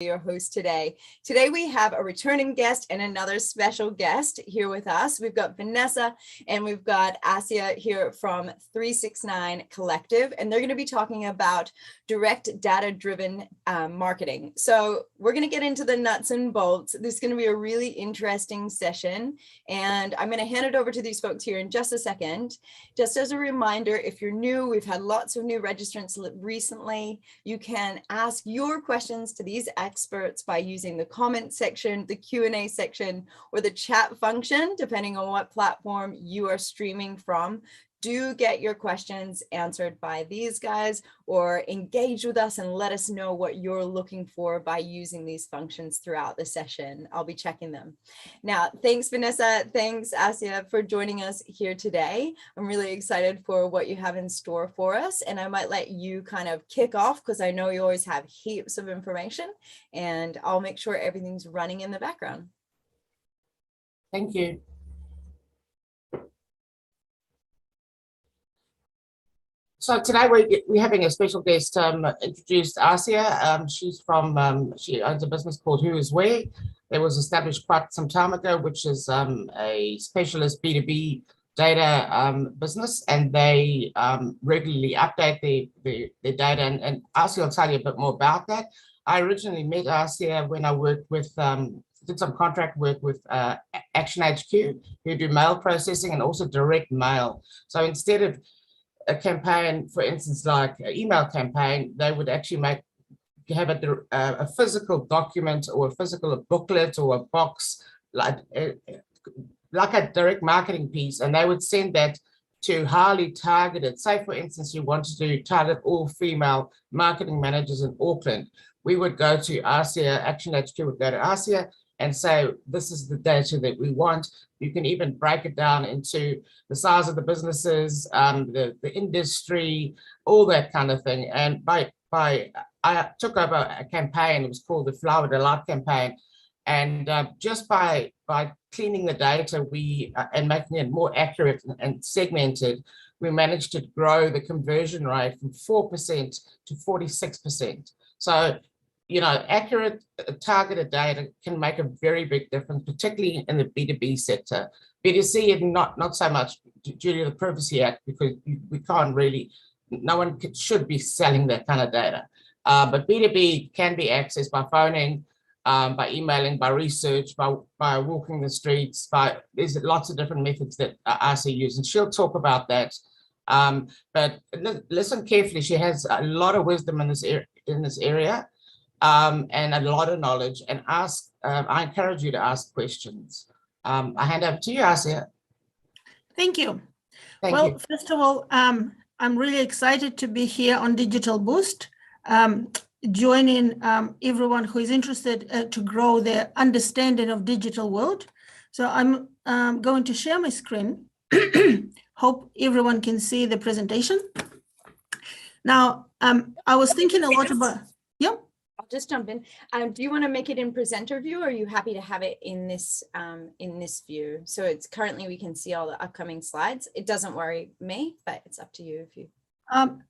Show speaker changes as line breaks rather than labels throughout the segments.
your host today. Today we have a returning guest and another special guest here with us. We've got Venessa and we've got Assia here from 369 Collective, and they're going to be talking about direct data-driven marketing. So we're going to get into the nuts and bolts. This is going to be a really interesting session, and I'm going to hand it over to these folks here in just a second. Just as a reminder, if you're new, we've had lots of new registrants recently. You can ask your questions to these experts by using the comment section, the Q&A section, or the chat function, depending on what platform you are streaming from. Do get your questions answered by these guys, or engage with us and let us know what you're looking for by using these functions throughout the session. I'll be checking them. Now, thanks Venessa, thanks Assia for joining us here today. I'm really excited for what you have in store for us, and I might let you kind of kick off because I know you always have heaps of information, and I'll make sure everything's running in the background.
Thank you. So today we're having a special guest introduced, Assia. She owns a business called Who Is Where. It was established quite some time ago, which is a specialist B2B data business, and they regularly update their data, and Assia will tell you a bit more about that. I originally met Assia when I worked with, did some contract work with Action HQ, who do mail processing and also direct mail. So instead of a campaign, for instance, like an email campaign, they would actually have a physical document or a physical booklet or a box, like a direct marketing piece, and they would send that to highly targeted. Say, for instance, you wanted to target all female marketing managers in Auckland. We would go to Assia, Action HQ would go to Assia and say, this is the data that we want. You can even break it down into the size of the businesses, the industry, all that kind of thing. And I took over a campaign, it was called the Flower Delight campaign. And just by cleaning the data and making it more accurate and segmented, we managed to grow the conversion rate from 4% to 46%. So, you know, accurate targeted data can make a very big difference, particularly in the B2B sector. B2C, not so much due to the Privacy Act, because we can't really, no one should be selling that kind of data. But B2B can be accessed by phoning, by emailing, by research, by walking the streets, there's lots of different methods that Assia uses, and she'll talk about that. But listen carefully, she has a lot of wisdom in this area. And a lot of knowledge, and I encourage you to ask questions. I hand over to you, Assia.
Thank you.
Thank you.
First of all, I'm really excited to be here on Digital Boost, joining everyone who is interested to grow their understanding of digital world. So I'm going to share my screen. Hope everyone can see the presentation. Now, I was thinking a lot about, yeah.
I'll just jump in. Do you want to make it in presenter view, or are you happy to have it in this view? So it's currently, we can see all the upcoming slides. It doesn't worry me, but it's up to you if you.
I'm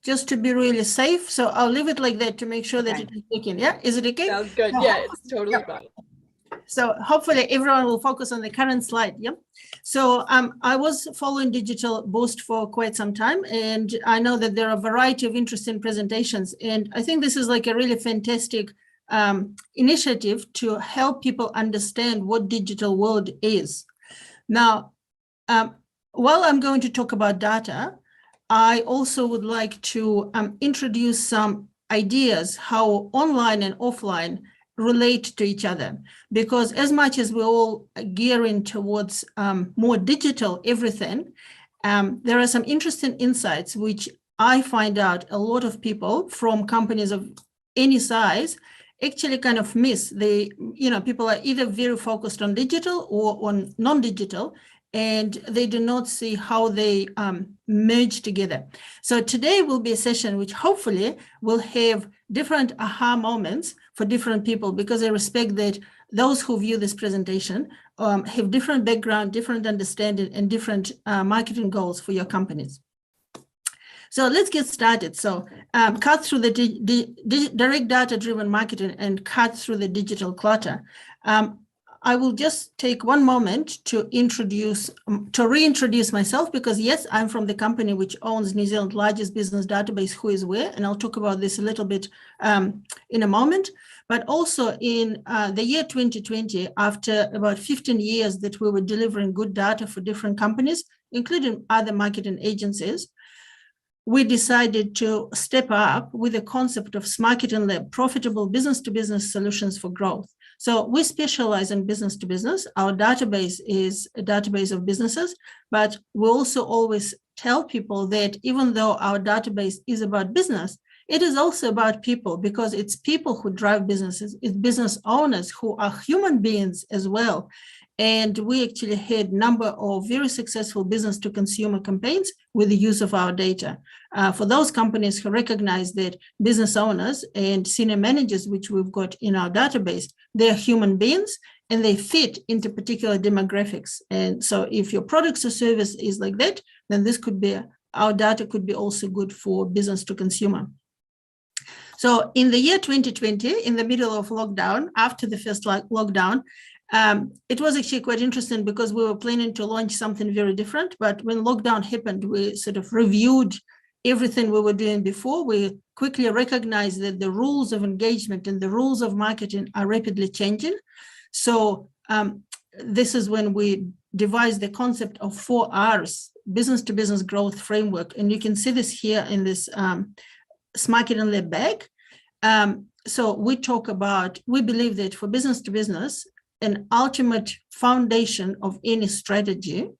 just to be really safe, so I'll leave it like that to make sure that it is taken. Yeah, is it okay?
Sounds good. Yeah, it's totally fine.
So hopefully everyone will focus on the current slide. Yeah. So I was following Digital Boost for quite some time, and I know that there are a variety of interesting presentations. And I think this is like a really fantastic initiative to help people understand what digital world is. Now, while I'm going to talk about data, I also would like to introduce some ideas how online and offline relate to each other, because as much as we're all gearing towards more digital everything, there are some interesting insights which I find out a lot of people from companies of any size actually kind of miss. People are either very focused on digital or on non-digital, and they do not see how they merge together. So today will be a session which hopefully will have different aha moments for different people, because I respect that those who view this presentation have different background, different understanding, and different marketing goals for your companies. So let's get started. So cut through the direct data-driven marketing and cut through the digital clutter. I will just take one moment to reintroduce myself, because yes, I'm from the company which owns New Zealand's largest business database, Who Is Where, and I'll talk about this a little bit in a moment. But also in the year 2020, after about 15 years that we were delivering good data for different companies, including other marketing agencies, we decided to step up with the concept of Smarketing Lab, profitable business-to-business solutions for growth. So we specialize in business to business. Our database is a database of businesses, but we also always tell people that even though our database is about business, it is also about people, because it's people who drive businesses. It's business owners who are human beings as well. And we actually had a number of very successful business to consumer campaigns with the use of our data. For those companies who recognize that business owners and senior managers, which we've got in our database, they're human beings and they fit into particular demographics. And so if your products or service is like that, then this could be, our data could be also good for business to consumer. So in the year 2020, in the middle of lockdown, after the first lockdown, it was actually quite interesting because we were planning to launch something very different. But when lockdown happened, we sort of reviewed everything we were doing before. We quickly recognized that the rules of engagement and the rules of marketing are rapidly changing. So this is when we devised the concept of 4 R's, business to business growth framework. And you can see this here in this Smarketing Lab bag. So we talk about, we believe that for business to business, an ultimate foundation of any strategy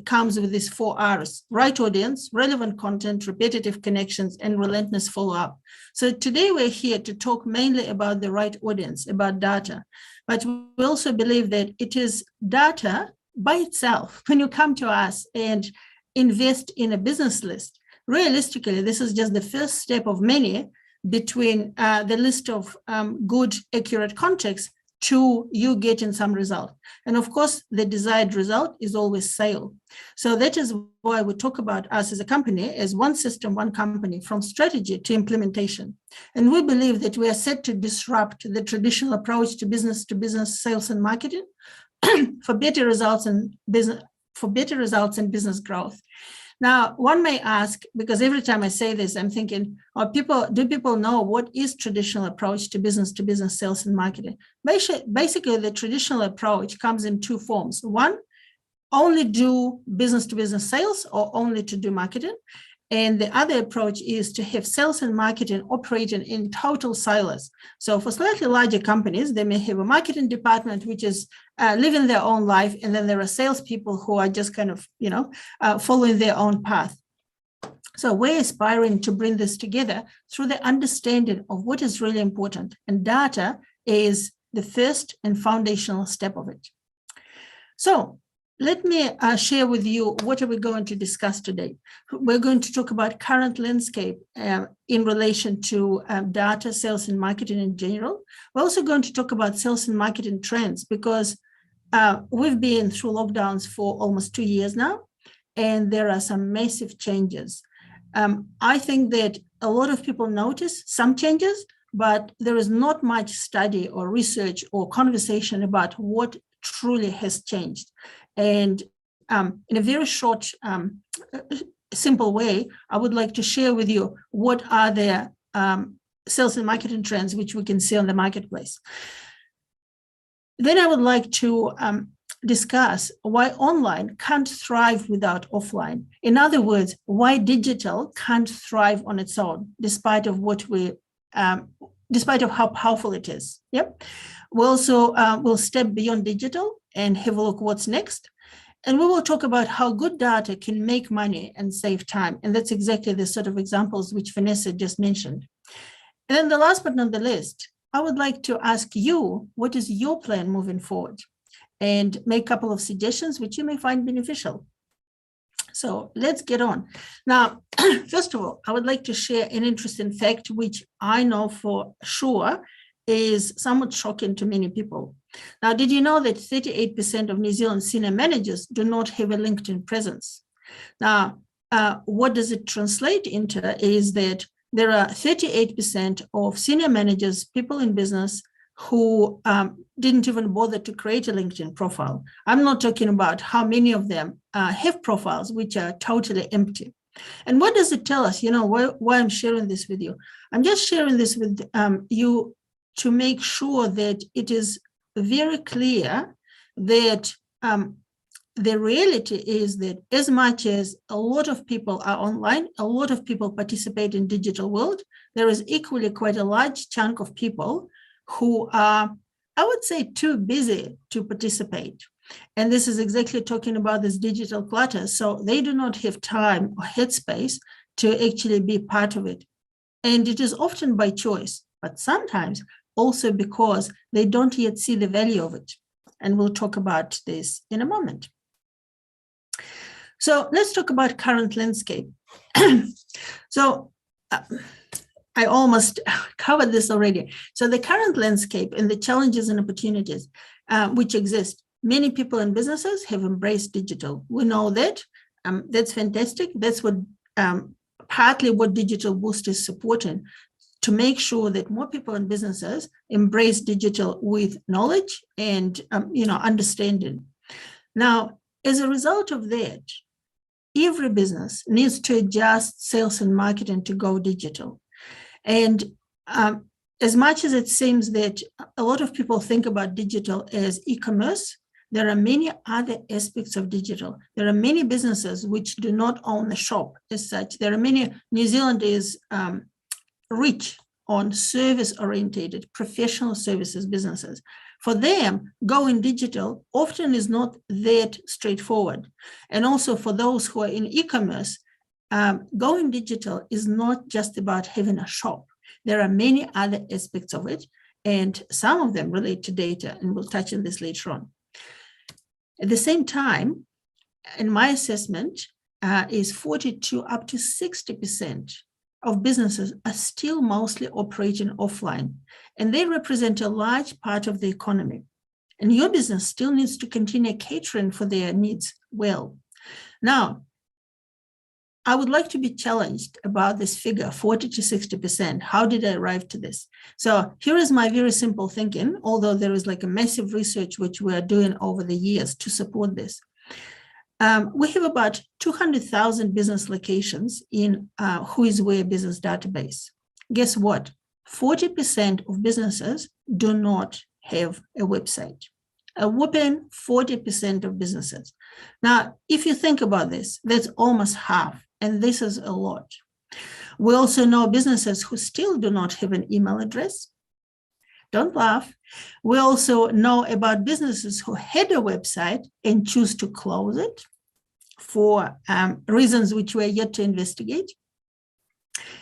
comes with these 4 R's: right audience, relevant content, repetitive connections, and relentless follow-up. So today we're here to talk mainly about the right audience, about data. But we also believe that it is data by itself. When you come to us and invest in a business list, realistically, this is just the first step of many between the list of good, accurate contacts to you getting some result. And of course, the desired result is always sale. So that is why we talk about us as a company as one system, one company, from strategy to implementation. And we believe that we are set to disrupt the traditional approach to business sales and marketing for better results and business growth. Now, one may ask, because every time I say this, I'm thinking, do people know what is traditional approach to business sales and marketing? Basically, the traditional approach comes in 2 forms. One, only do business to business sales or only to do marketing. And the other approach is to have sales and marketing operating in total silos. So for slightly larger companies, they may have a marketing department, which is living their own life. And then there are salespeople who are just kind of, following their own path. So we're aspiring to bring this together through the understanding of what is really important. And data is the first and foundational step of it. So let me share with you what are we going to discuss today. We're going to talk about current landscape in relation to data, sales and marketing in general. We're also going to talk about sales and marketing trends, because we've been through lockdowns for almost 2 years now, and there are some massive changes. I think that a lot of people notice some changes, but there is not much study or research or conversation about what truly has changed. And in a very short, simple way, I would like to share with you what are the sales and marketing trends which we can see on the marketplace. Then I would like to discuss why online can't thrive without offline. In other words, why digital can't thrive on its own, despite of how powerful it is. Yep. We'll step beyond digital and have a look what's next. And we will talk about how good data can make money and save time. And that's exactly the sort of examples which Venessa just mentioned. And then the last but not the least, I would like to ask you, what is your plan moving forward? And make a couple of suggestions which you may find beneficial. So let's get on. Now, first of all, I would like to share an interesting fact, which I know for sure is somewhat shocking to many people. Now, did you know that 38% of New Zealand senior managers do not have a LinkedIn presence? Now, what does it translate into is that there are 38% of senior managers, people in business, who didn't even bother to create a LinkedIn profile. I'm not talking about how many of them have profiles which are totally empty. And what does it tell us? You know, why I'm sharing this with you? I'm just sharing this with you to make sure that it is very clear that the reality is that as much as a lot of people are online, a lot of people participate in digital world, there is equally quite a large chunk of people who are, I would say, too busy to participate. And this is exactly talking about this digital clutter. So they do not have time or headspace to actually be part of it. And it is often by choice, but sometimes also because they don't yet see the value of it. And we'll talk about this in a moment. So let's talk about current landscape. So I almost covered this already. So the current landscape and the challenges and opportunities which exist. Many people and businesses have embraced digital. We know that. That's fantastic. That's what partly what Digital Boost is supporting, to make sure that more people and businesses embrace digital with knowledge and understanding. Now, as a result of that, every business needs to adjust sales and marketing to go digital. And as much as it seems that a lot of people think about digital as e-commerce, there are many other aspects of digital. There are many businesses which do not own a shop as such. There are many, New Zealand is rich on service-oriented professional services businesses. For them, going digital often is not that straightforward. And also for those who are in e-commerce, going digital is not just about having a shop. There are many other aspects of it, and some of them relate to data, and we'll touch on this later on. At the same time, in my assessment, is 42 up to 60% of businesses are still mostly operating offline, and they represent a large part of the economy. And your business still needs to continue catering for their needs well. Now, I would like to be challenged about this figure, 40 to 60%. How did I arrive to this? So here is my very simple thinking, although there is like a massive research which we are doing over the years to support this. We have about 200,000 business locations in Whoiswhere business database. Guess what? 40% of businesses do not have a website. A whopping 40% of businesses. Now, if you think about this, that's almost half, and this is a lot. We also know businesses who still do not have an email address. Don't laugh. We also know about businesses who had a website and choose to close it for reasons which we're yet to investigate.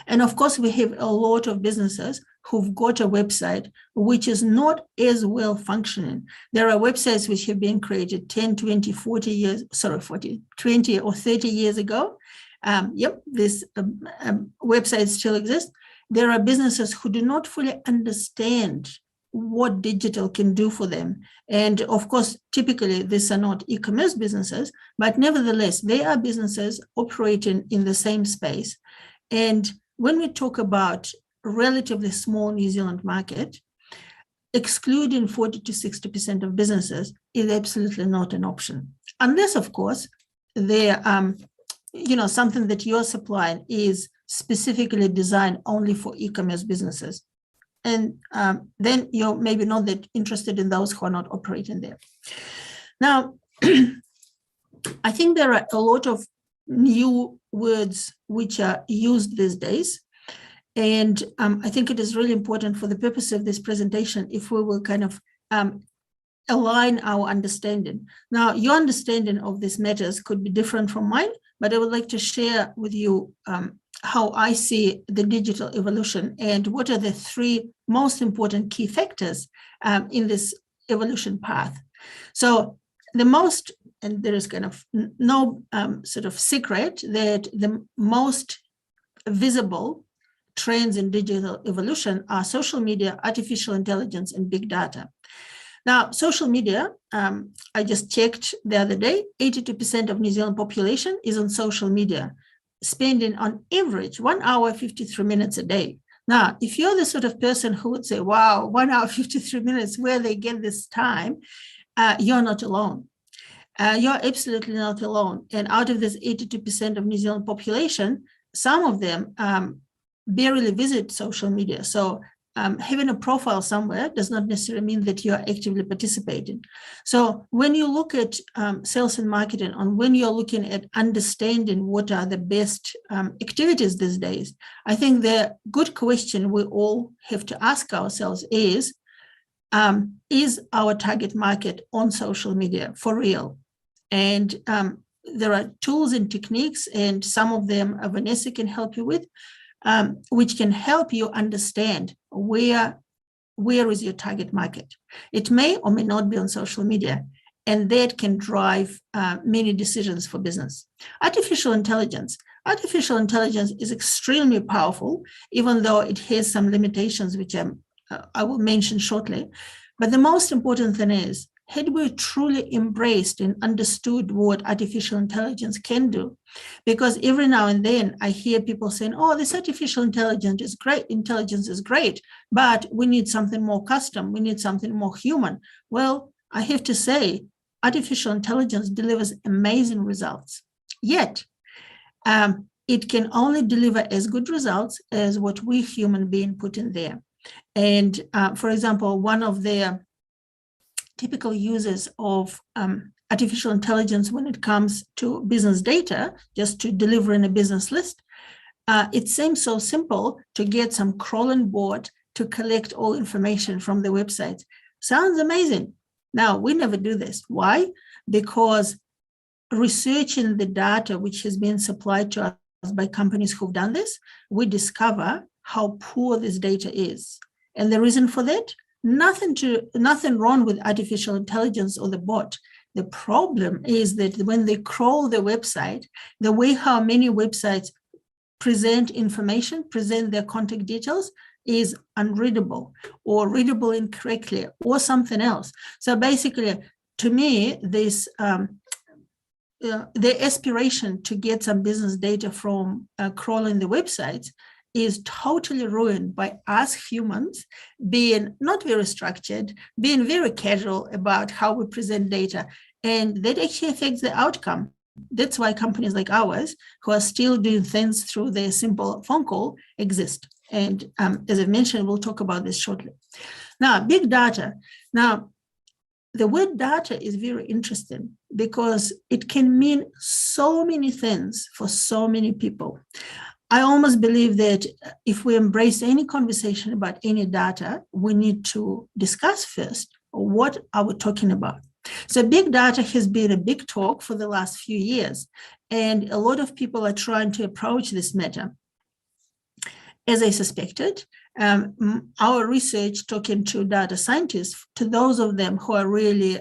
And of course, we have a lot of businesses who've got a website which is not as well functioning. There are websites which have been created 10, 20, 40 years, 20 or 30 years ago. This website still exists. There are businesses who do not fully understand what digital can do for them. And of course, typically, these are not e-commerce businesses, but nevertheless, they are businesses operating in the same space. And when we talk about relatively small New Zealand market, excluding 40 to 60% of businesses is absolutely not an option. Unless, of course, they're something that you're supplying is specifically designed only for e-commerce businesses. And then you're maybe not that interested in those who are not operating there. Now, I think there are a lot of new words which are used these days. And I think it is really important for the purpose of this presentation if we will kind of align our understanding. Now, your understanding of these matters could be different from mine, but I would like to share with you how I see the digital evolution and what are the three most important key factors in this evolution path. So the most, and there is kind of no sort of secret that the most visible trends in digital evolution are social media, artificial intelligence, and big data. Now, social media, I just checked the other day, 82% of New Zealand population is on social media. spending on average 1 hour, 53 minutes a day. Now, if you're the sort of person who would say, wow, 1 hour, 53 minutes, where they get this time, you're not alone. You're absolutely not alone. And out of this 82% of New Zealand population, some of them barely visit social media. So having a profile somewhere does not necessarily mean that you're actively participating. So when you look at sales and marketing, and when you're looking at understanding what are the best activities these days, I think the good question we all have to ask ourselves is our target market on social media for real? And there are tools and techniques, and some of them Venessa can help you with, which can help you understand where is your target market. It may or may not be on social media, and that can drive many decisions for business. Artificial intelligence is extremely powerful, even though it has some limitations, which I will mention shortly. But the most important thing is, had we truly embraced and understood what artificial intelligence can do, because every now and then I hear people saying, oh, this artificial intelligence is great, but we need something more custom, we need something more human. Well, I have to say, artificial intelligence delivers amazing results, yet it can only deliver as good results as what we human beings put in there. And for example, one of the typical uses of artificial intelligence when it comes to business data, just to deliver in a business list, it seems so simple to get some crawling bot to collect all information from the website. Sounds amazing. Now, we never do this. Why? Because researching the data which has been supplied to us by companies who've done this, we discover how poor this data is. And the reason for that? Nothing wrong with artificial intelligence or the bot. The problem is that when they crawl the website, the way how many websites present information, present their contact details, is unreadable or readable incorrectly or something else. So basically, to me, this the aspiration to get some business data from crawling the websites is totally ruined by us humans being not very structured, being very casual about how we present data, and that actually affects the outcome. That's why companies like ours, who are still doing things through their simple phone call, exist. And as I mentioned, we'll talk about this shortly. Now, big data. Now, the word data is very interesting because it can mean so many things for so many people. I almost believe that if we embrace any conversation about any data, we need to discuss first, what are we talking about? So big data has been a big talk for the last few years, and a lot of people are trying to approach this matter. As I suspected, our research talking to data scientists, to those of them who are really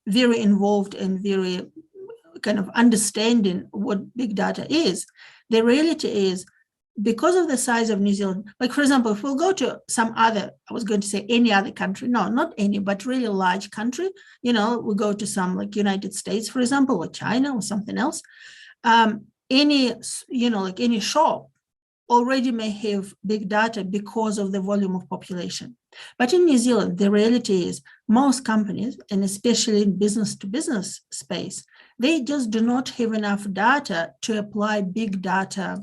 very involved and very kind of understanding what big data is, the reality is, because of the size of New Zealand, like for example, if we'll go to some other, I was going to say any other country, no, not any, but really large country, we go to some like United States, for example, or China or something else, any shop already may have big data because of the volume of population. But in New Zealand, the reality is most companies, and especially in business to business space, they just do not have enough data to apply big data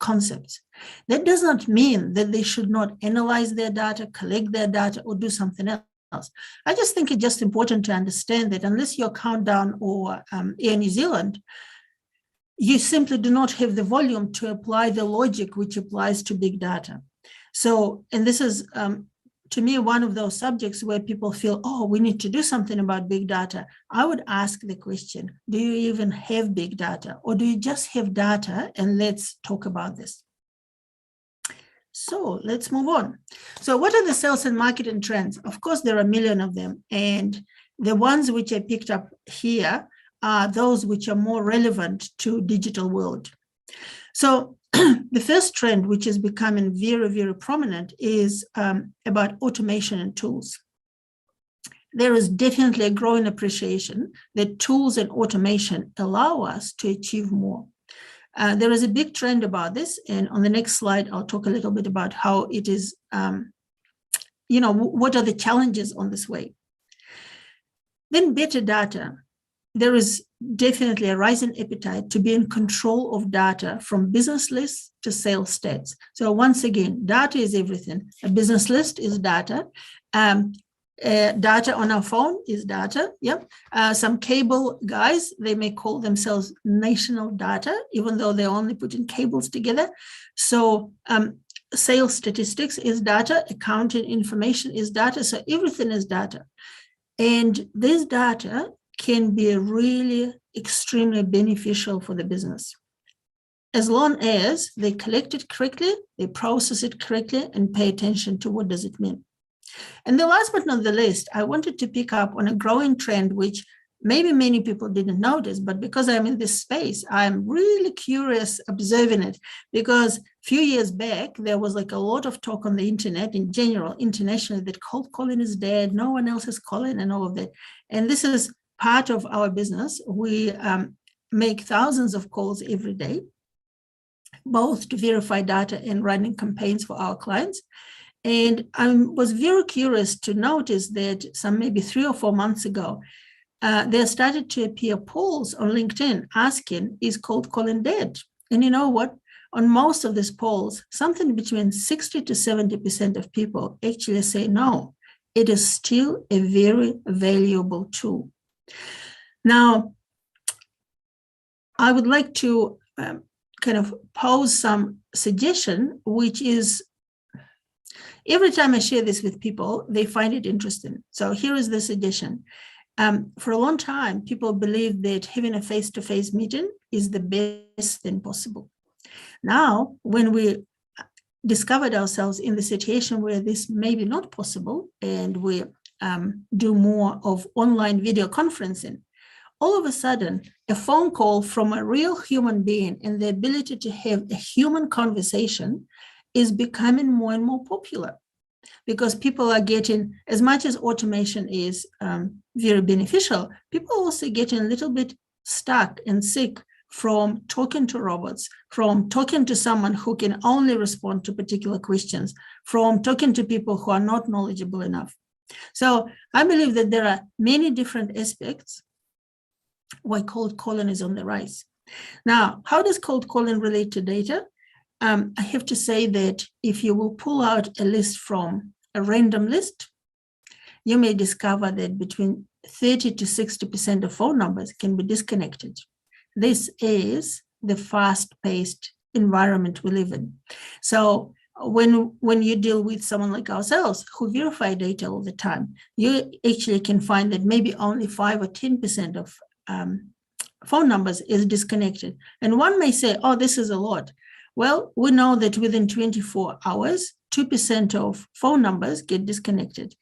concepts. That does not mean that they should not analyze their data, collect their data, or do something else. I just think it's just important to understand that unless you're Countdown or Air New Zealand, you simply do not have the volume to apply the logic which applies to big data. So, and this is, to me, one of those subjects where people feel, oh, we need to do something about big data. I would ask the question, do you even have big data, or do you just have data? And let's talk about this. So let's move on. So what are the sales and marketing trends? Of course, there are a million of them. And the ones which I picked up here are those which are more relevant to digital world. So the first trend, which is becoming very, very prominent, is about automation and tools. There is definitely a growing appreciation that tools and automation allow us to achieve more. There is a big trend about this, and on the next slide, I'll talk a little bit about how it is, what are the challenges on this way. Then better data. There is definitely a rising appetite to be in control of data, from business lists to sales stats. So once again, data is everything. A business list is data. Data on our phone is data. Yep. Some cable guys, they may call themselves national data, even though they're only putting cables together. So sales statistics is data. Accounting information is data. So everything is data. And this data can be really extremely beneficial for the business, as long as they collect it correctly, they process it correctly, and pay attention to what does it mean. And the last but not the least, I wanted to pick up on a growing trend, which maybe many people didn't notice, but because I'm in this space, I'm really curious observing it, because a few years back, there was like a lot of talk on the internet in general, internationally, that cold calling is dead, no one else is calling, and all of that. And this is part of our business. We make thousands of calls every day, both to verify data and running campaigns for our clients. And I was very curious to notice that some maybe 3 or 4 months ago, there started to appear polls on LinkedIn asking, is cold calling dead? And you know what? On most of these polls, something between 60 to 70% of people actually say no. It is still a very valuable tool. Now, I would like to kind of pose some suggestion, which is, every time I share this with people, they find it interesting. So here is the suggestion. For a long time, people believed that having a face-to-face meeting is the best thing possible. Now, when we discovered ourselves in the situation where this may be not possible, and we do more of online video conferencing, all of a sudden, a phone call from a real human being and the ability to have a human conversation is becoming more and more popular, because people are getting, as much as automation is very beneficial, people are also getting a little bit stuck and sick from talking to robots, from talking to someone who can only respond to particular questions, from talking to people who are not knowledgeable enough. So I believe that there are many different aspects why cold calling is on the rise. Now, how does cold calling relate to data? I have to say that if you will pull out a list from a random list, you may discover that between 30 to 60% of phone numbers can be disconnected. This is the fast-paced environment we live in. So when you deal with someone like ourselves who verify data all the time, you actually can find that maybe only 5 or 10% of phone numbers is disconnected. And one may say, oh, this is a lot. Well, we know that within 24 hours, 2% of phone numbers get disconnected.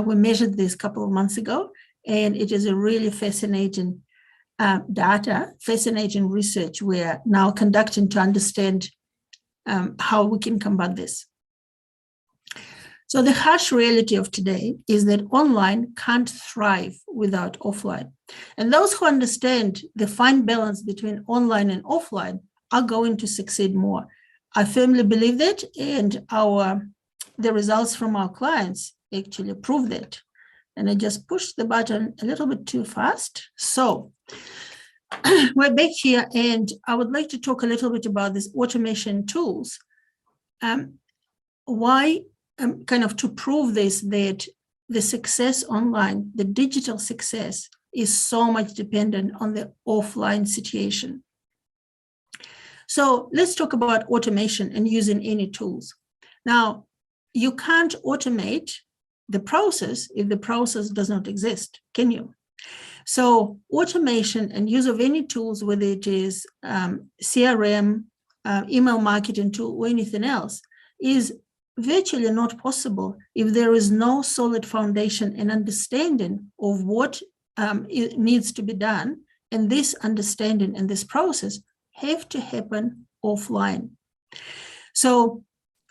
We measured this a couple of months ago, and it is a really fascinating fascinating research we're now conducting to understand how we can combat this. So the harsh reality of today is that online can't thrive without offline. And those who understand the fine balance between online and offline are going to succeed more. I firmly believe that, and the results from our clients actually prove that. And I just pushed the button a little bit too fast. So we're back here, and I would like to talk a little bit about these automation tools. Why kind of to prove this, that the success online, the digital success, is so much dependent on the offline situation. So let's talk about automation and using any tools. Now, you can't automate the process if the process does not exist, can you? So automation and use of any tools, whether it is CRM, email marketing tool, or anything else, is virtually not possible if there is no solid foundation and understanding of what it needs to be done. And this understanding and this process have to happen offline. So,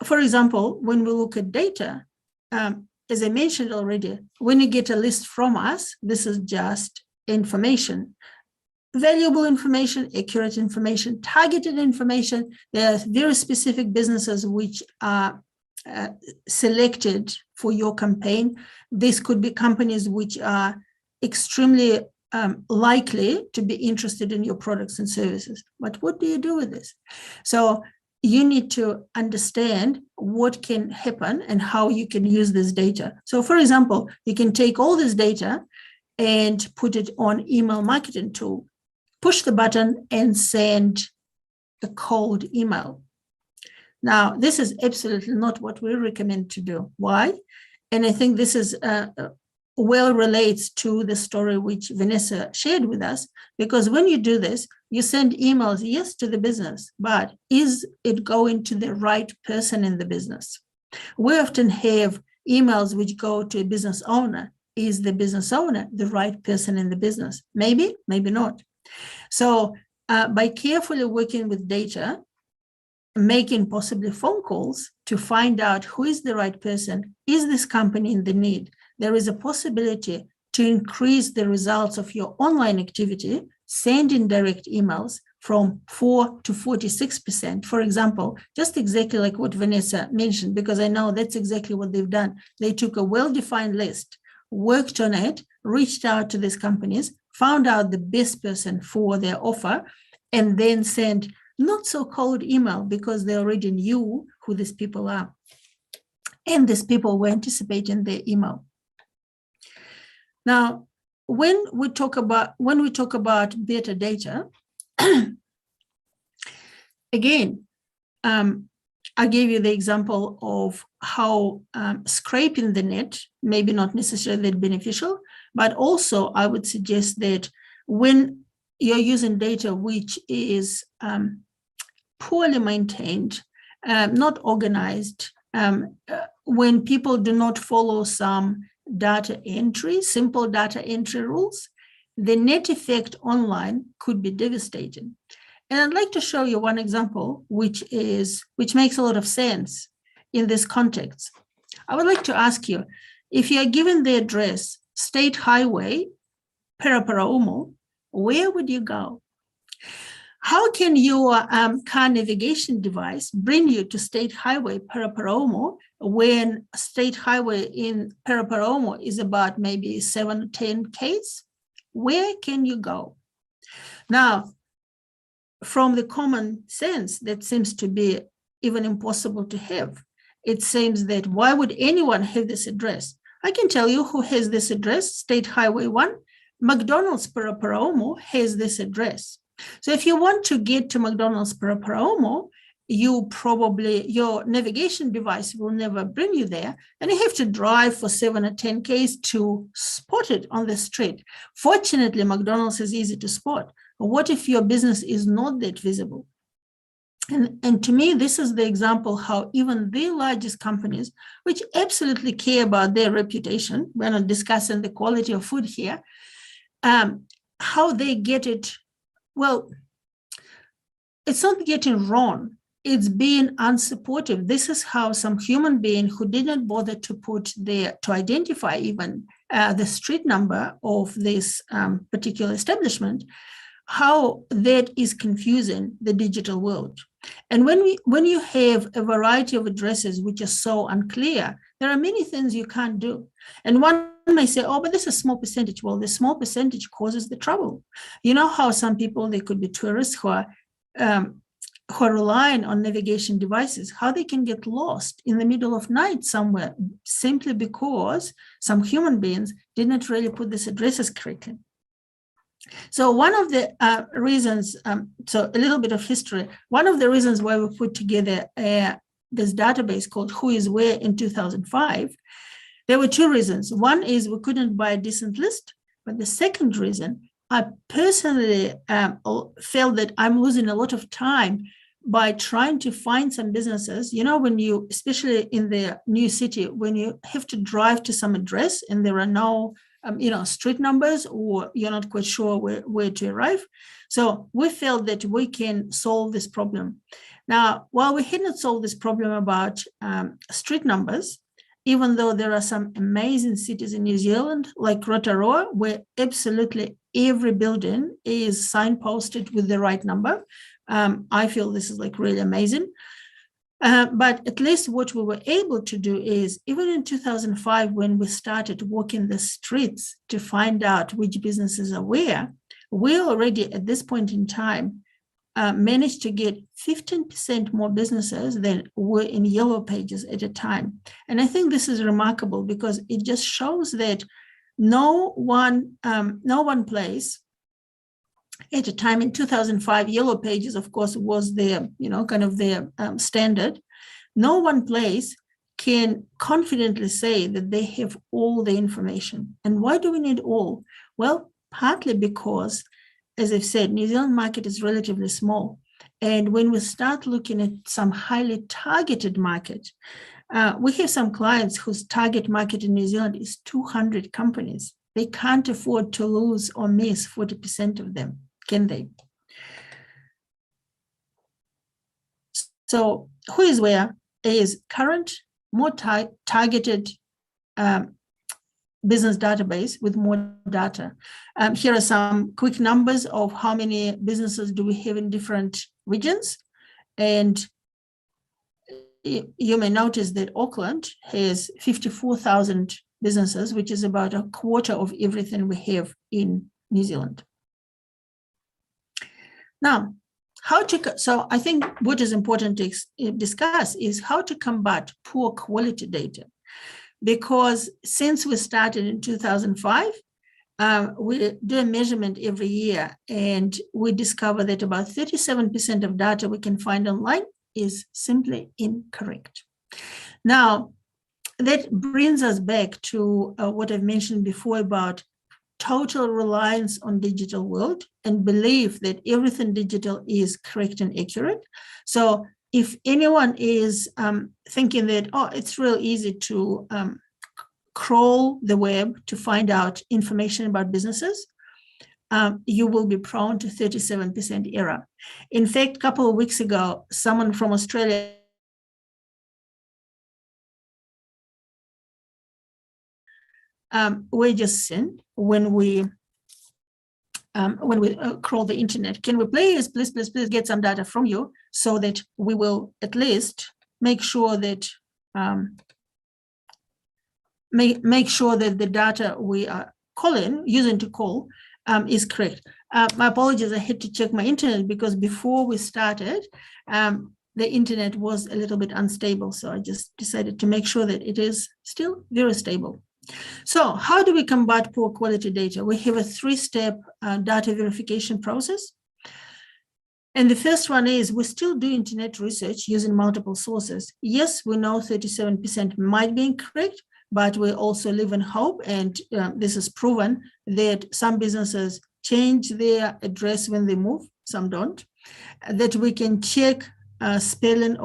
for example, when we look at data, as I mentioned already, when you get a list from us, this is just information. valuable information, accurate information, targeted information. There are very specific businesses which are selected for your campaign. This could be companies which are extremely likely to be interested in your products and services. But what do you do with this? So you need to understand what can happen and how you can use this data. So for example, you can take all this data and put it on email marketing tool, push the button and send a cold email. Now, this is absolutely not what we recommend to do. Why? And I think this is well relates to the story which Venessa shared with us, because when you do this, you send emails, yes, to the business, but is it going to the right person in the business? We often have emails which go to a business owner. Is the business owner the right person in the business? Maybe, maybe not. So by carefully working with data, making possibly phone calls to find out who is the right person, is this company in the need? There is a possibility to increase the results of your online activity, sending direct emails from 4 to 46%. For example, just exactly like what Venessa mentioned, because I know that's exactly what they've done. They took a well-defined list, worked on it, reached out to these companies, found out the best person for their offer, and then sent not so cold email because they already knew who these people are. And these people were anticipating their email. Now, when we talk about better data, again, I gave you the example of how scraping the net, maybe not necessarily beneficial, but also I would suggest that when you're using data which is poorly maintained, not organized, when people do not follow some data entry, simple data entry rules, the net effect online could be devastating. And I'd like to show you one example, which makes a lot of sense in this context. I would like to ask you, if you are given the address, State Highway, Paraparaumu, where would you go? How can your car navigation device bring you to State Highway Paraparaumu when State Highway in Paraparaumu is about maybe 7 or 10 Ks? Where can you go? Now, from the common sense, that seems to be even impossible to have. It seems that why would anyone have this address? I can tell you who has this address, State Highway 1. McDonald's Paraparaumu has this address. So if you want to get to McDonald's Paraparaumu, your navigation device will never bring you there, and you have to drive for 7 or 10 Ks to spot it on the street. Fortunately, McDonald's is easy to spot. But what if your business is not that visible? And to me, this is the example how even the largest companies, which absolutely care about their reputation, we're not discussing the quality of food here, how they get it. Well, it's not getting wrong. It's being unsupportive. This is how some human being who didn't bother to identify even the street number of this particular establishment, how that is confusing the digital world. And when you have a variety of addresses which are so unclear, there are many things you can't do. And one may say, oh, but this is a small percentage. Well, the small percentage causes the trouble. You know how some people, they could be tourists who are relying on navigation devices, how they can get lost in the middle of night somewhere simply because some human beings didn't really put these addresses correctly. So one of the reasons, so a little bit of history, one of the reasons why we put together this database called Who Is Where in 2005, there were two reasons. One is we couldn't buy a decent list, but the second reason, I personally felt that I'm losing a lot of time by trying to find some businesses, when you, especially in the new city, when you have to drive to some address and there are no street numbers, or you're not quite sure where to arrive. So we felt that we can solve this problem. Now, while we had not solved this problem about street numbers, even though there are some amazing cities in New Zealand, like Rotorua, where absolutely every building is signposted with the right number. I feel this is like really amazing. But at least what we were able to do is, even in 2005, when we started walking the streets to find out which businesses are where, we already at this point in time managed to get 15% more businesses than were in yellow pages at a time. And I think this is remarkable because it just shows that no one place at a time in 2005, yellow pages, of course, was their, kind of their standard. No one place can confidently say that they have all the information. And why do we need all? Well, partly because, as I've said, New Zealand market is relatively small. And when we start looking at some highly targeted market, we have some clients whose target market in New Zealand is 200 companies. They can't afford to lose or miss 40% of them, can they? So who is where is current, more targeted business database with more data. Here are some quick numbers of how many businesses do we have in different regions. And you may notice that Auckland has 54,000 businesses, which is about a quarter of everything we have in New Zealand. Now, so I think what is important to discuss is how to combat poor quality data. Because since we started in 2005, we do a measurement every year, and we discover that about 37% of data we can find online is simply incorrect. Now, that brings us back to what I've mentioned before about total reliance on digital world and belief that everything digital is correct and accurate. So if anyone is thinking that, oh, it's real easy to crawl the web to find out information about businesses, you will be prone to 37% error. In fact, a couple of weeks ago, someone from Australia we just sent when we crawl the internet. Can we please get some data from you so that we will at least make sure that make sure that the data we are using to call is correct. My apologies, I had to check my internet because before we started, the internet was a little bit unstable. So I just decided to make sure that it is still very stable. So how do we combat poor quality data? We have a 3-step data verification process. And the first one is we still do internet research using multiple sources. Yes, we know 37% might be incorrect, but we also live in hope. And this is proven that some businesses change their address when they move, some don't. That we can check spelling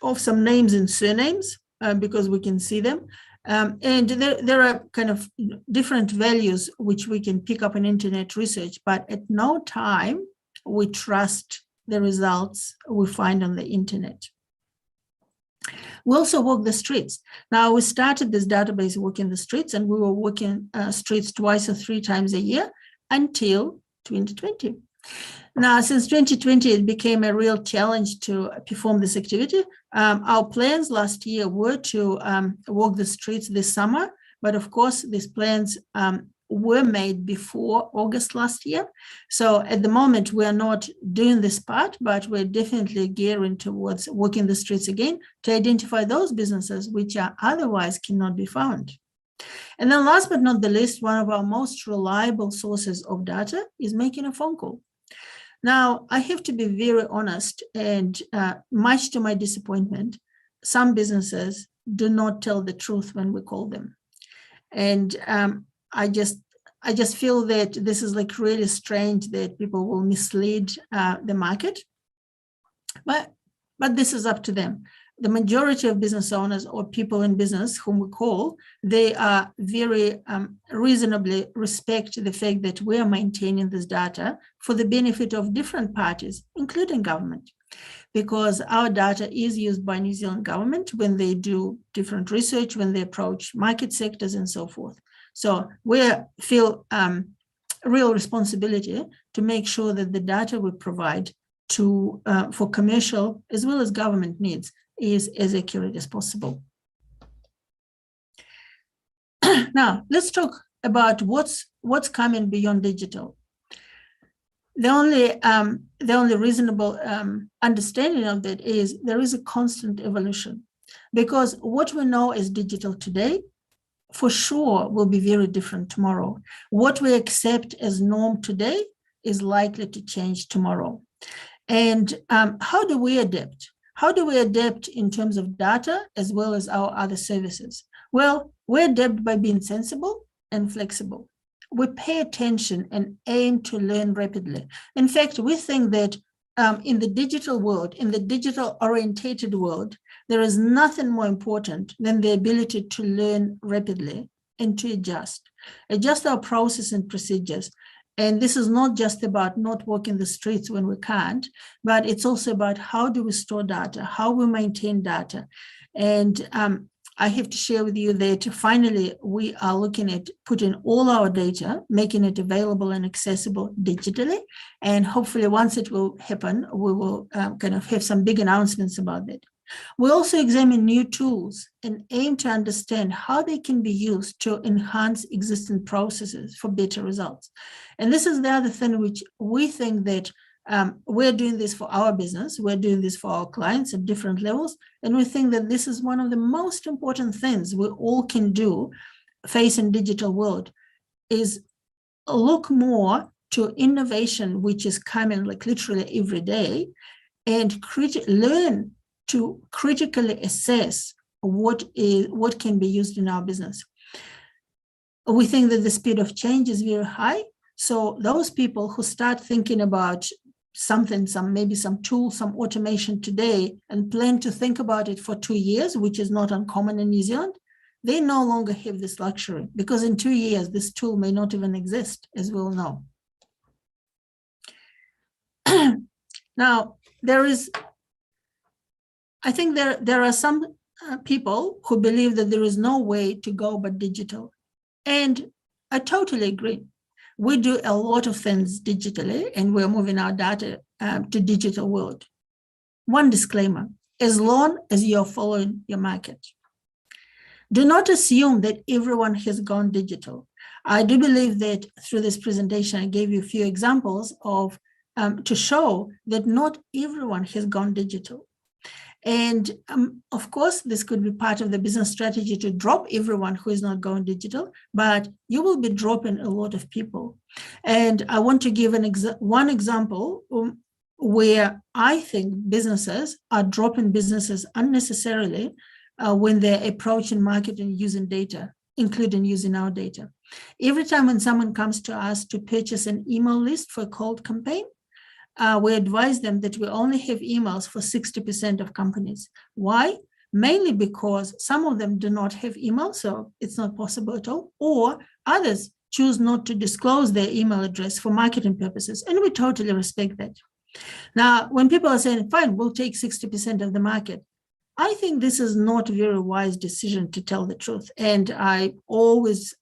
of some names and surnames because we can see them. And there are kind of different values which we can pick up in internet research, but at no time we trust the results we find on the internet. We also walk the streets. Now, we started this database walking the streets, and we were walking streets 2 or 3 times a year until 2020. Now, since 2020, it became a real challenge to perform this activity. Our plans last year were to walk the streets this summer, but of course, these plans were made before August last year. So at the moment, we are not doing this part, but we're definitely gearing towards walking the streets again to identify those businesses which are otherwise cannot be found. And then last but not the least, one of our most reliable sources of data is making a phone call. Now, I have to be very honest, and much to my disappointment, some businesses do not tell the truth when we call them. And I just feel that this is like really strange that people will mislead the market, but this is up to them. The majority of business owners or people in business whom we call, they are very reasonably respect the fact that we are maintaining this data for the benefit of different parties, including government. because our data is used by New Zealand government when they do different research, when they approach market sectors and so forth. So we feel real responsibility to make sure that the data we provide to for commercial as well as government needs is as accurate as possible. Now, let's talk about what's coming beyond digital. The only reasonable understanding of that is there is a constant evolution, because what we know as digital today for sure will be very different tomorrow. What we accept as norm today is likely to change tomorrow. And how do we adapt? How do we adapt in terms of data as well as our other services? Well, we adapt by being sensible and flexible. We pay attention and aim to learn rapidly. In fact, we think that in the digital world, in the digital orientated world, there is nothing more important than the ability to learn rapidly and to adjust our process and procedures. And this is not just about not walking the streets when we can't, but it's also about how do we store data, how we maintain data. And I have to share with you that finally we are looking at putting all our data, making it available and accessible digitally. And hopefully once it will happen, we will kind of have some big announcements about that. We also examine new tools and aim to understand how they can be used to enhance existing processes for better results. And this is the other thing which we think that we're doing this for our business, we're doing this for our clients at different levels, and we think that this is one of the most important things we all can do facing digital world, is look more to innovation which is coming like literally every day, and learn to critically assess what can be used in our business. We think that the speed of change is very high. So those people who start thinking about something, maybe some tool, some automation today, and plan to think about it for 2 years, which is not uncommon in New Zealand, they no longer have this luxury, because in 2 years, this tool may not even exist, as we all know. Now, I think there are some people who believe that there is no way to go but digital. And I totally agree. We do a lot of things digitally, and we're moving our data to digital world. One disclaimer: as long as you're following your market, do not assume that everyone has gone digital. I do believe that through this presentation, I gave you a few examples of to show that not everyone has gone digital. And of course, this could be part of the business strategy to drop everyone who is not going digital, but you will be dropping a lot of people. And I want to give one example where I think businesses are dropping businesses unnecessarily when they're approaching marketing using data, including using our data. Every time when someone comes to us to purchase an email list for a cold campaign, we advise them that we only have emails for 60% of companies. Why? Mainly because some of them do not have email, so it's not possible at all, or others choose not to disclose their email address for marketing purposes, and we totally respect that. Now, when people are saying, fine, we'll take 60% of the market, I think this is not a very wise decision, to tell the truth, and I always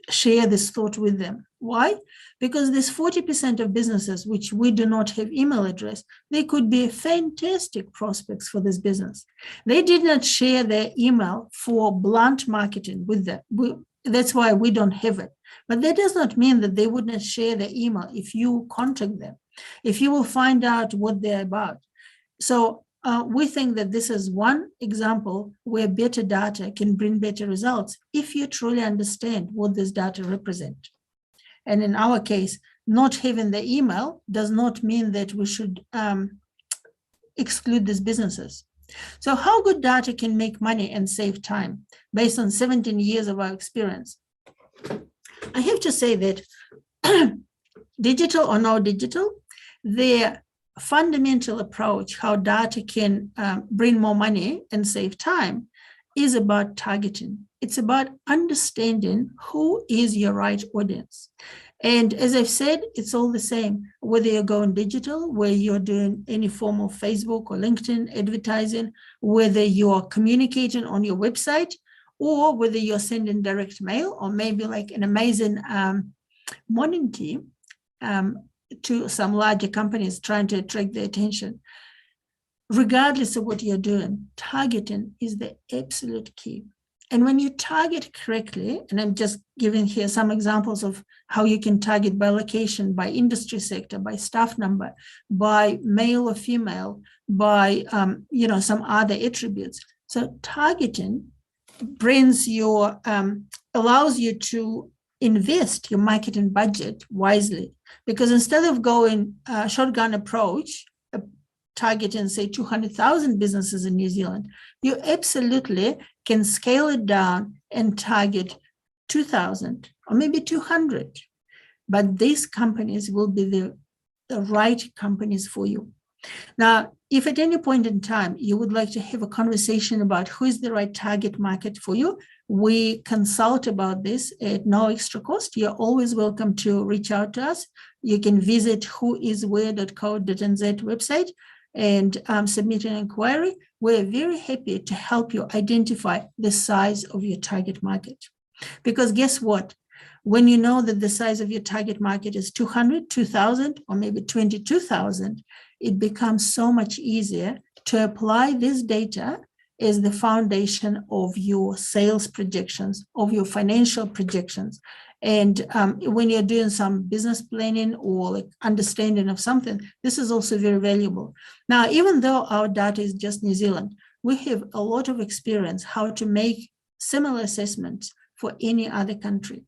share this thought with them. Why? Because this 40% of businesses which we do not have email address, they could be fantastic prospects for this business. They did not share their email for blunt marketing with them. That's why we don't have it. But that does not mean that they would not share their email if you contact them, if you will find out what they're about. So we think that this is one example where better data can bring better results if you truly understand what this data represent. And in our case, not having the email does not mean that we should exclude these businesses. So how good data can make money and save time based on 17 years of our experience? I have to say that digital or no digital, their fundamental approach, how data can bring more money and save time, is about targeting. It's about understanding who is your right audience. And as I've said, it's all the same, whether you're going digital, where you're doing any form of Facebook or LinkedIn advertising, whether you're communicating on your website, or whether you're sending direct mail, or maybe like an amazing morning tea to some larger companies trying to attract their attention. Regardless of what you're doing, targeting is the absolute key. And when you target correctly, and I'm just giving here some examples of how you can target by location, by industry sector, by staff number, by male or female, by some other attributes. So targeting brings your allows you to invest your marketing budget wisely, because instead of going shotgun approach, targeting say 200,000 businesses in New Zealand, you absolutely can scale it down and target 2,000 or maybe 200. But these companies will be the right companies for you. Now, if at any point in time you would like to have a conversation about who is the right target market for you, we consult about this at no extra cost. You're always welcome to reach out to us. You can visit whoiswhere.co.nz website and submit an inquiry. We're very happy to help you identify the size of your target market. Because guess what? When you know that the size of your target market is 200, 2,000, or maybe 22,000, it becomes so much easier to apply this data as the foundation of your sales projections, of your financial projections. And when you're doing some business planning or like understanding of something, this is also very valuable. Now, even though our data is just New Zealand, we have a lot of experience how to make similar assessments for any other country.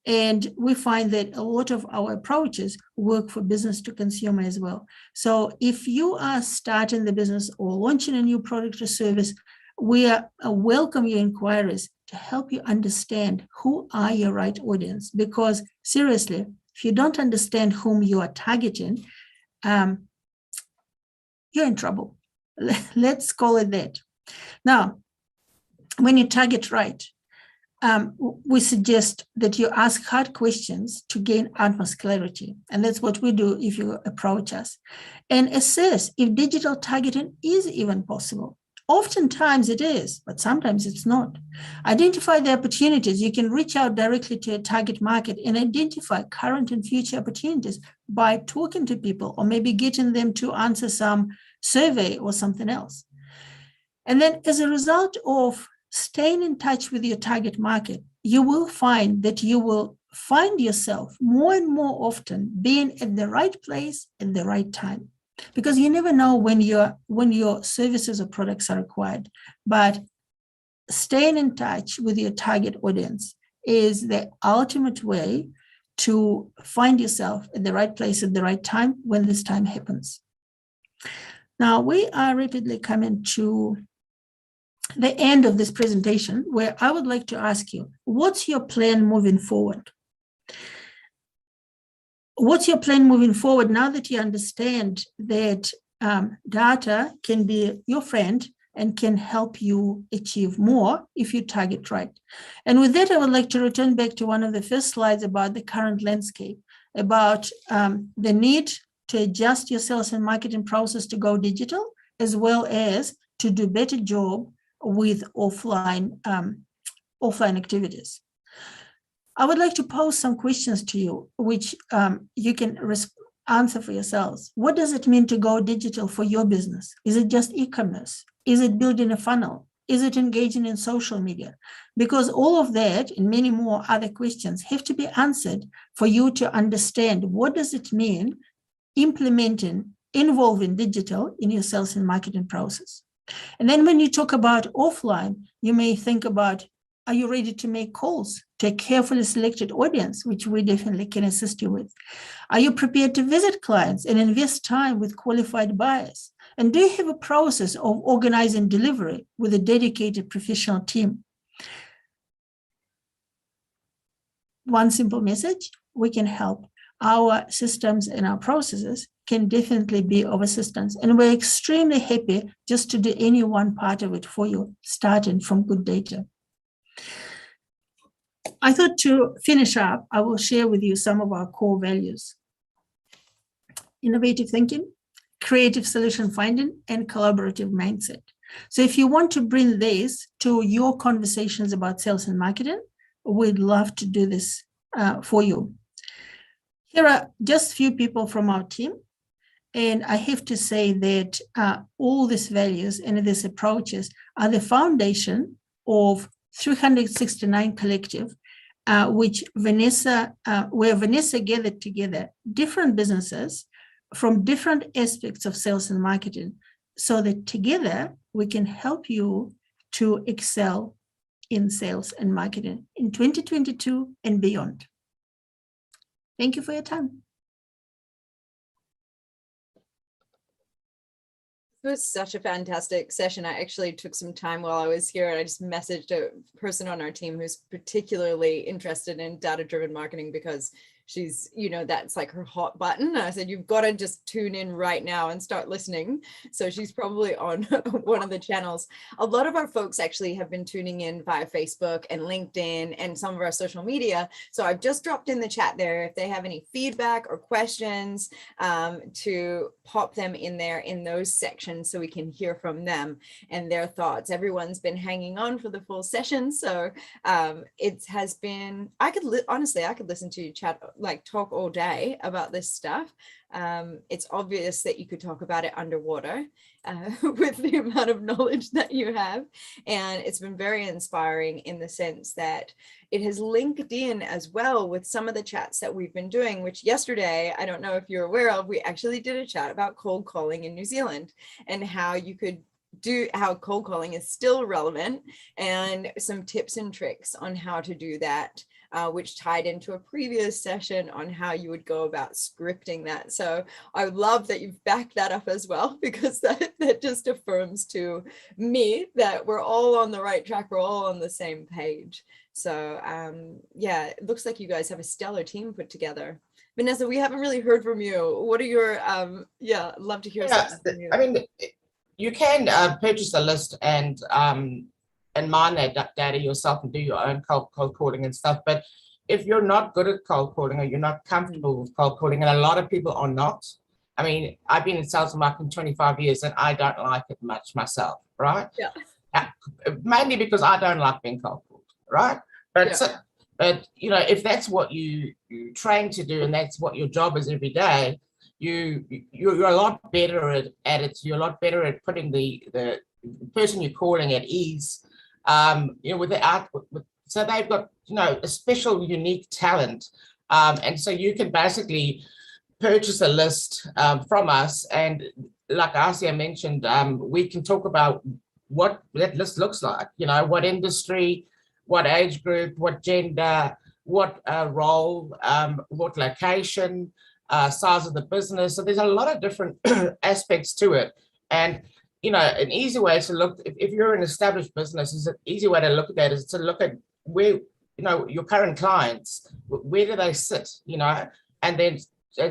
And we find that a lot of our approaches work for business to consumer as well. So if you are starting the business or launching a new product or service, we welcome your inquiries to help you understand who are your right audience. Because seriously, if you don't understand whom you are targeting, you're in trouble. Let's call it that. Now, when you target right, we suggest that you ask hard questions to gain utmost clarity. And that's what we do if you approach us. And assess if digital targeting is even possible. Oftentimes it is, but sometimes it's not. Identify the opportunities. You can reach out directly to a target market and identify current and future opportunities by talking to people or maybe getting them to answer some survey or something else. And then as a result of staying in touch with your target market, you will find that you will find yourself more and more often being at the right place at the right time. Because you never know when your services or products are required. But staying in touch with your target audience is the ultimate way to find yourself at the right place at the right time when this time happens. Now, we are rapidly coming to the end of this presentation, where I would like to ask you, what's your plan moving forward? What's your plan moving forward now that you understand that data can be your friend and can help you achieve more if you target right? And with that, I would like to return back to one of the first slides about the current landscape, about the need to adjust your sales and marketing process to go digital, as well as to do a better job with offline activities. I would like to pose some questions to you, which you can answer for yourselves. What does it mean to go digital for your business? Is it just e-commerce? Is it building a funnel? Is it engaging in social media? Because all of that and many more other questions have to be answered for you to understand what does it mean involving digital in your sales and marketing process. And then when you talk about offline, you may think about, are you ready to make calls to a carefully selected audience, which we definitely can assist you with? Are you prepared to visit clients and invest time with qualified buyers? And do you have a process of organizing delivery with a dedicated professional team? One simple message, we can help. our systems and our processes can definitely be of assistance. And we're extremely happy just to do any one part of it for you, starting from good data. I thought to finish up, I will share with you some of our core values: innovative thinking, creative solution finding, and collaborative mindset. So if you want to bring this to your conversations about sales and marketing, we'd love to do this for you. Here are just a few people from our team. And I have to say that all these values and these approaches are the foundation of 369 Collective, which Venessa, where Venessa gathered together different businesses from different aspects of sales and marketing, so that together we can help you to excel in sales and marketing in 2022 and beyond. Thank you for your time.
It was such a fantastic session. I actually took some time while I was here and I just messaged a person on our team who's particularly interested in data-driven marketing because she's, you know, that's like her hot button. I said, you've got to just tune in right now and start listening. So she's probably on one of the channels. A lot of our folks actually have been tuning in via Facebook and LinkedIn and some of our social media. So I've just dropped in the chat there if they have any feedback or questions to pop them in there in those sections so we can hear from them and their thoughts. Everyone's been hanging on for the full session. So it has been, honestly, I could listen to you chat, like talk all day about this stuff. It's obvious that you could talk about it underwater with the amount of knowledge that you have. And it's been very inspiring in the sense that it has linked in as well with some of the chats that we've been doing, which yesterday, I don't know if you're aware of, we actually did a chat about cold calling in New Zealand and how you could how cold calling is still relevant and some tips and tricks on how to do that, which tied into a previous session on how you would go about scripting that. So I love that you've backed that up as well, because that just affirms to me that we're all on the right track. We're all on the same page. So yeah, it looks like you guys have a stellar team put together. Vanessa, we haven't really heard from you. What are your, yeah, I'd love to hear something from you.
I mean, you can purchase a list and mine that data yourself and do your own cold calling and stuff. But if you're not good at cold calling or you're not comfortable with cold calling, and a lot of people are not, I mean, I've been in sales and marketing 25 years and I don't like it much myself, right? Yeah. Mainly because I don't like being cold called, right? But, yeah. But you know, if that's what you train to do and that's what your job is every day, you're a lot better at it. You're a lot better at putting the person you're calling at ease. You know, with the art, so they've got, you know, a special, unique talent, and so you can basically purchase a list from us, and like Assia mentioned, we can talk about what that list looks like. You know, what industry, what age group, what gender, what role, what location. Size of the business. So there's a lot of different aspects to it. And, you know, an easy way to look, if you're an established business, is an easy way to look at that is to look at where, you know, your current clients, where do they sit, you know, and then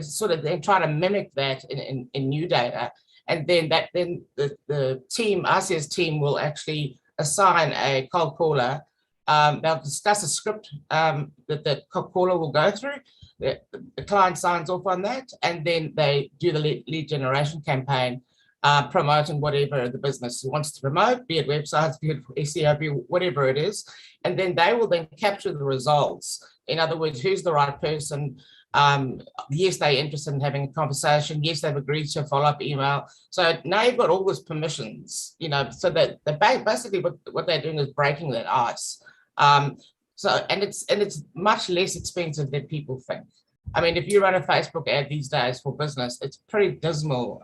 sort of then try to mimic that in new data. And then the team, Assia's team, will actually assign a cold caller. They'll discuss a script that the cold caller will go through. The client signs off on that, and then they do the lead generation campaign, promoting whatever the business wants to promote, be it websites, be it SEO, be it whatever it is. And then they will then capture the results. In other words, who's the right person? Yes, they're interested in having a conversation. Yes, they've agreed to a follow-up email. So now you've got all those permissions, you know, so that basically what they're doing is breaking that ice. So, and it's much less expensive than people think. I mean, if you run a Facebook ad these days for business, it's pretty dismal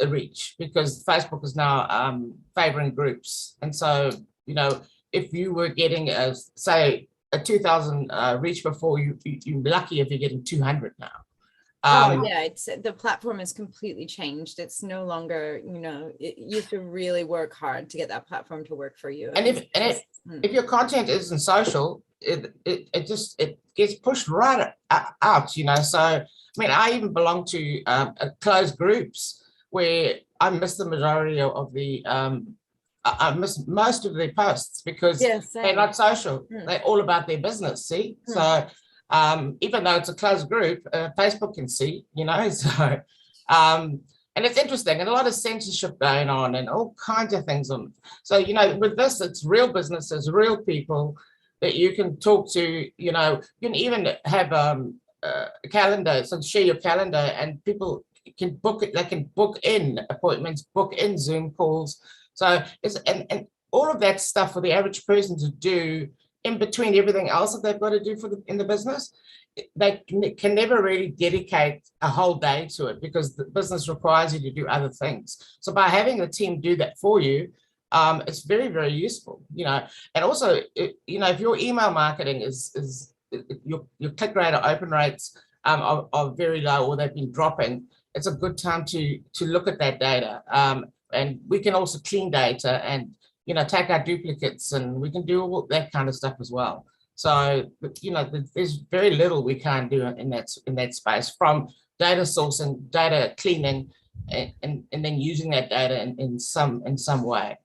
reach, because Facebook is now favoring groups. And so, you know, if you were getting say a 2,000 reach before, you're lucky if you're getting 200 now.
Oh yeah, it's the platform has completely changed. It's no longer, you know, you have to really work hard to get that platform to work for you.
And if your content isn't social, it gets pushed right out, So, I mean, I even belong to closed groups where I miss the majority of the, I miss most of their posts because they're not social. They're all about their business, see? So even though it's a closed group, Facebook can see, so, and it's interesting, and a lot of censorship going on and all kinds of things on. So, with this, it's real businesses, real people that you can talk to, you can even have a calendar, so share your calendar, and people can book it, they can book in appointments, book in Zoom calls. So it's and all of that stuff for the average person to do in between everything else that they've got to do in the business, they can never really dedicate a whole day to it because the business requires you to do other things. So by having the team do that for you, it's very, very useful, and also, if your email marketing is your click rate or open rates are very low or they've been dropping, it's a good time to look at that data. And we can also clean data and, take out duplicates, and we can do all that kind of stuff as well. So, there's very little we can't do in that space, from data sourcing, data cleaning, and then using that data in some way.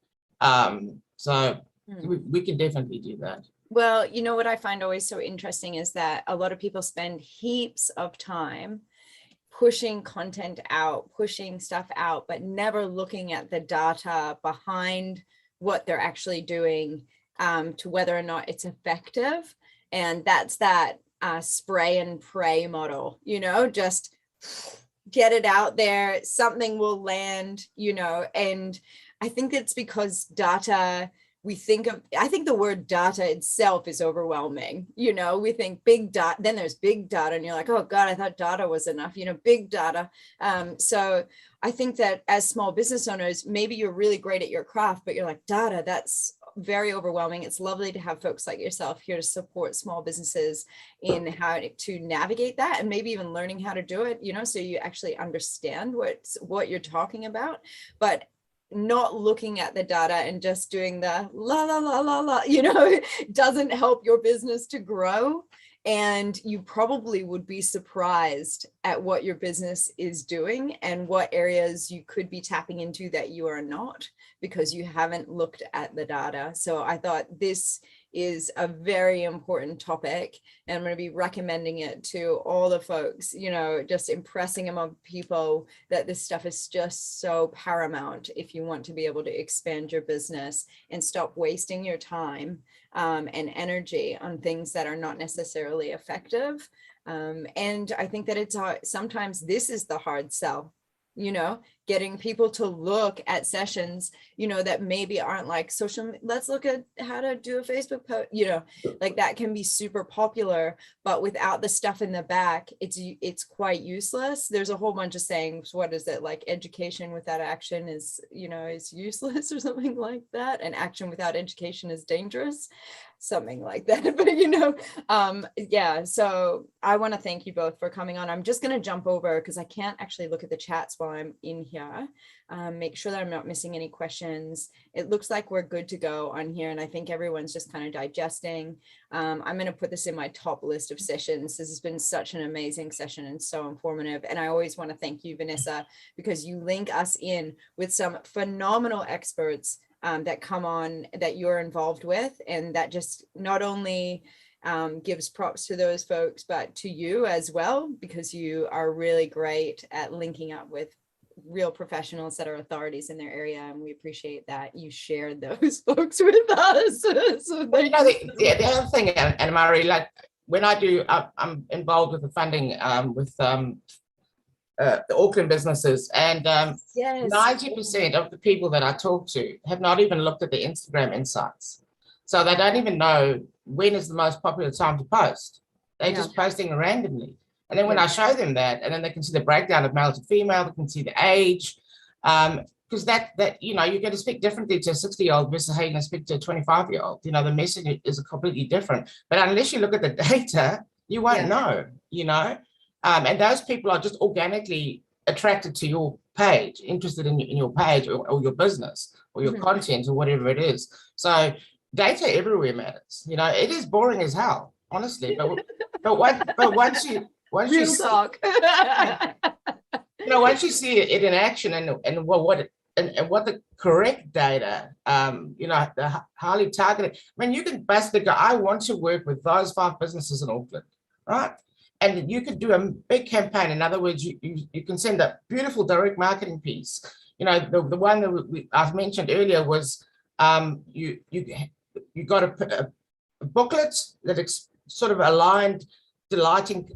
So we can definitely do that.
Well, what I find always so interesting is that a lot of people spend heaps of time pushing content out, pushing stuff out, but never looking at the data behind what they're actually doing, to whether or not it's effective. And that's that spray and pray model, just get it out there, something will land, and I think it's because data, I think the word data itself is overwhelming. We think big data, then there's big data, and you're like, oh God, I thought data was enough, big data. So I think that as small business owners, maybe you're really great at your craft, but you're like, data, that's very overwhelming. It's lovely to have folks like yourself here to support small businesses in how to navigate that, and maybe even learning how to do it, so you actually understand what you're talking about. But not looking at the data and just doing the la la la la la, doesn't help your business to grow. And you probably would be surprised at what your business is doing and what areas you could be tapping into that you are not, because you haven't looked at the data. So I thought this is a very important topic, and I'm going to be recommending it to all the folks, just impressing among people that this stuff is just so paramount if you want to be able to expand your business and stop wasting your time and energy on things that are not necessarily effective. And I think that it's sometimes this is the hard sell, getting people to look at sessions, that maybe aren't like social. Let's look at how to do a Facebook post, like that can be super popular, but without the stuff in the back, it's quite useless. There's a whole bunch of sayings. What is it, like education without action is useless or something like that, and action without education is dangerous, something like that. But yeah, so I want to thank you both for coming on. I'm just going to jump over because I can't actually look at the chats while I'm in here. Make sure that I'm not missing any questions. It looks like we're good to go on here, and I think everyone's just kind of digesting. I'm going to put this in my top list of sessions. This has been such an amazing session and so informative, and I always want to thank you, Venessa, because you link us in with some phenomenal experts that come on that you're involved with, and that just not only gives props to those folks, but to you as well, because you are really great at linking up with real professionals that are authorities in their area, and we appreciate that you shared those folks with us. So
the other thing, and Mari, like when I do, I'm involved with the funding with the Auckland businesses, and 90% of the people that I talk to have not even looked at the Instagram insights, so they don't even know when is the most popular time to post. They're just posting randomly. And then when I show them that, and then they can see the breakdown of male to female, they can see the age, because that you're going to speak differently to a 60-year-old versus how you're going to speak to a 25-year-old. The message is completely different. But unless you look at the data, you won't know. And those people are just organically attracted to your page, interested in your page or your business or your content or whatever it is. So data everywhere matters. You know, it is boring as hell, honestly. But once you
Real
see,
talk.
you know, once you see it in action and what the correct data, you know, the highly targeted. I mean, you can basically go, I want to work with those 5 businesses in Auckland, right? And you could do a big campaign. In other words, you can send a beautiful direct marketing piece. You know, the one that I've mentioned earlier was you got a booklet that sort of aligned delighting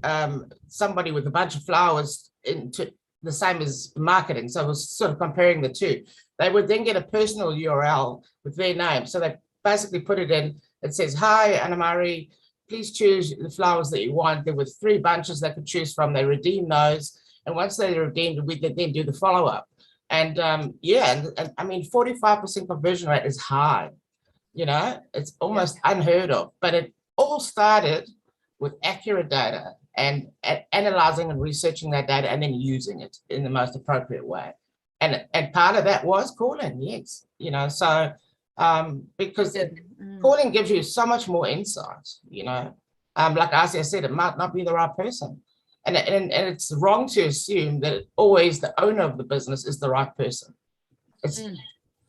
somebody with a bunch of flowers into the same as marketing. So it was sort of comparing the two. They would then get a personal URL with their name. So they basically put it in. It says, hi, Anna Marie, please choose the flowers that you want. There were 3 bunches they could choose from. They redeem those. And once they redeemed, we then do the follow-up. And yeah, and I mean, 45% conversion rate is high. You know, it's almost unheard of, but it all started with accurate data and analyzing and researching that data and then using it in the most appropriate way. And part of that was calling, yes, you know, so because calling gives you so much more insights, you know, like Assia said, it might not be the right person. And it's wrong to assume that always the owner of the business is the right person. It's,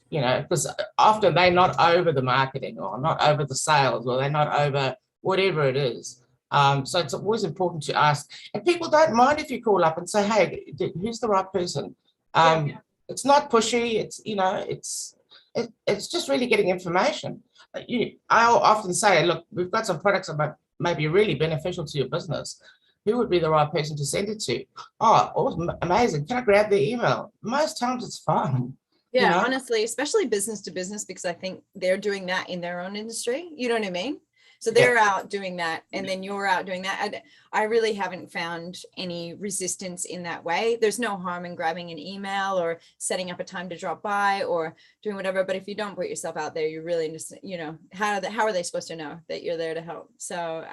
you know, because often they're not over the marketing or not over the sales or they're not over whatever it is. So it's always important to ask. And people don't mind if you call up and say, hey, who's the right person? It's not pushy. It's, you know, it's just really getting information. I'll often say, look, we've got some products that might be really beneficial to your business. Who would be the right person to send it to? Oh, awesome, amazing. Can I grab their email? Most times it's fine.
Yeah,
you know?
honestly, especially business to business, because I think they're doing that in their own industry. You know what I mean? So they're out doing that, and then you're out doing that. I really haven't found any resistance in that way. There's no harm in grabbing an email or setting up a time to drop by or doing whatever. But if you don't put yourself out there, you really just, you know, how are they supposed to know that you're there to help? So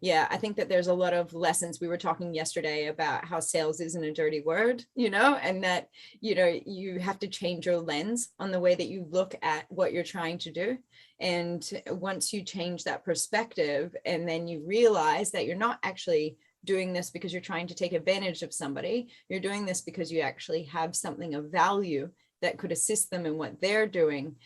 yeah, I think that there's a lot of lessons. We were talking yesterday about how sales isn't a dirty word, you know, and that, you know, you have to change your lens on the way that you look at what you're trying to do. And once you change that perspective, and then you realize that you're not actually doing this because you're trying to take advantage of somebody, you're doing this because you actually have something of value that could assist them in what they're doing,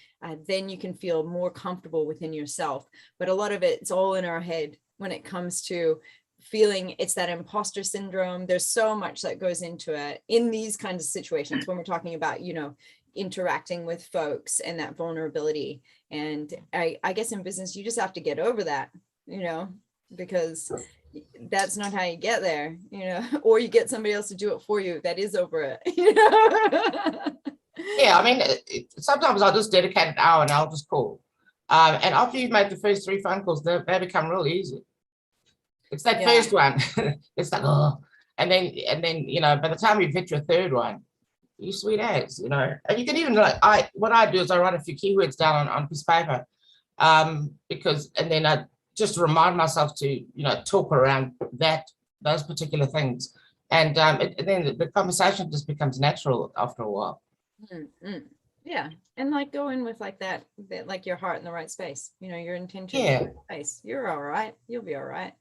then you can feel more comfortable within yourself. But a lot of it's all in our head when it comes to feeling it's that imposter syndrome. There's so much that goes into it in these kinds of situations when we're talking about, you know, interacting with folks and that vulnerability. And I guess in business, you just have to get over that, you know, because that's not how you get there, you know, or you get somebody else to do it for you that is over it, you know?
Yeah, I mean, sometimes I'll just dedicate an hour and I'll just call. And after you've made the first 3 phone calls, they become real easy. It's that first one. It's like, oh, and then, you know, by the time you've hit your 3rd one, you sweet as, you know. And you can even what I do is I write a few keywords down on piece of paper, because, and then I just remind myself to, you know, talk around those particular things, and then the conversation just becomes natural after a while.
Yeah, and like go in with like that, like your heart in the right space, you know, your intention in the right space. You're all right. You'll be all right.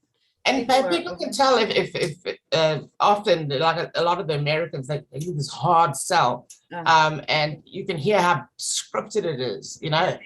And people can tell if often, like a lot of the Americans, they do this hard sell, and you can hear how scripted it is. You know,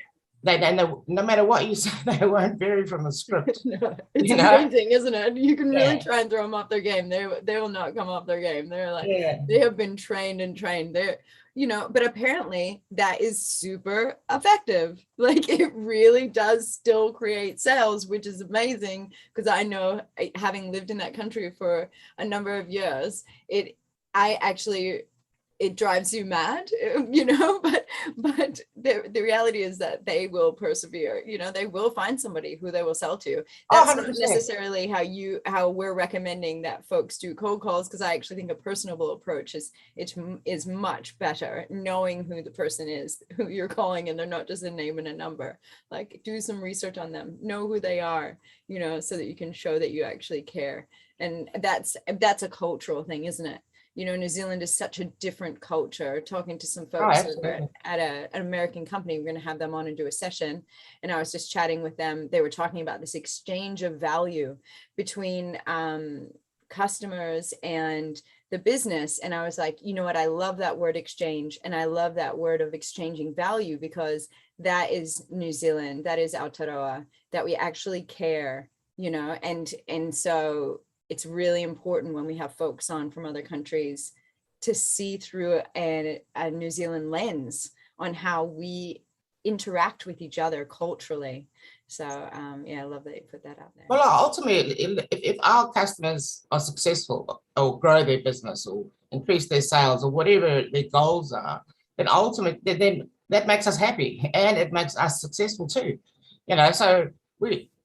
they no matter what you say, they won't vary from the script.
No, it's amazing, isn't it? You can really try and throw them off their game. They will not come off their game. They're like they have been trained and trained. They're, you know, but apparently that is super effective. Like it really does still create sales, which is amazing, because I know, having lived in that country for a number of years, it drives you mad, you know, but the reality is that they will persevere, you know, they will find somebody who they will sell to. That's not necessarily how we're recommending that folks do cold calls, because I actually think a personable approach is much better, knowing who the person is who you're calling, and they're not just a name and a number. Like, do some research on them, know who they are, you know, so that you can show that you actually care. And that's a cultural thing, isn't it? New Zealand is such a different culture. Talking to some
Oh,
folks
absolutely.
at an American company, we're going to have them on and do a session. And I was just chatting with them. They were talking about this exchange of value between customers and the business. And I was like, you know what? I love that word exchange. And I love that word of exchanging value, because that is New Zealand. That is Aotearoa, that we actually care, and so it's really important when we have folks on from other countries to see through a New Zealand lens on how we interact with each other culturally. So yeah, I love that you put that out there.
Well, ultimately, if our customers are successful or grow their business or increase their sales or whatever their goals are, then ultimately, then that makes us happy and it makes us successful too. So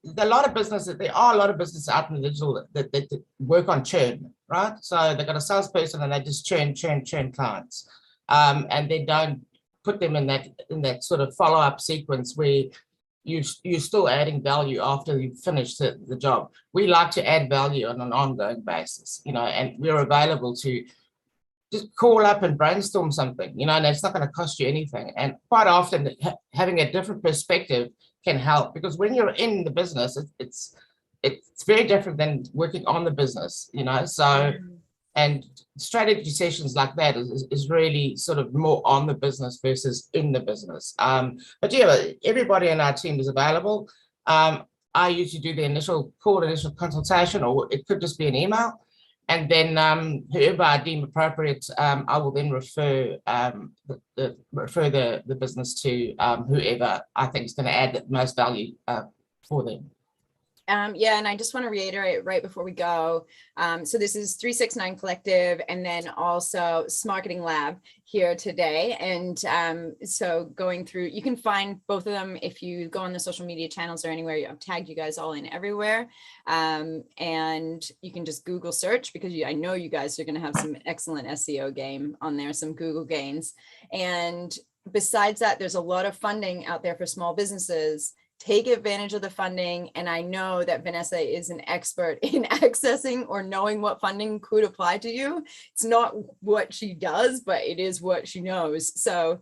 there are a lot of businesses out in the digital that work on churn, right? So they've got a salesperson and they just churn clients, and they don't put them in that sort of follow-up sequence where you're still adding value after you've finished the job. We like to add value on an ongoing basis, and we're available to just call up and brainstorm something, and it's not going to cost you anything. And quite often having a different perspective can help, because when you're in the business, it's very different than working on the business, so, and strategy sessions like that is really sort of more on the business versus in the business. But yeah, everybody in our team is available. I usually do the initial consultation, or it could just be an email. And then whoever I deem appropriate, I will then refer the business to whoever I think is going to add the most value for them.
Yeah, and I just want to reiterate right before we go. So this is 369 Collective, and then also Smarketing Lab here today. And so going through, you can find both of them if you go on the social media channels or anywhere. I've tagged you guys all in everywhere. And you can just Google search, because I know you guys are going to have some excellent SEO game on there, some Google gains. And besides that, there's a lot of funding out there for small businesses. Take advantage of the funding. And I know that Venessa is an expert in accessing or knowing what funding could apply to you. It's not what she does, but it is what she knows. So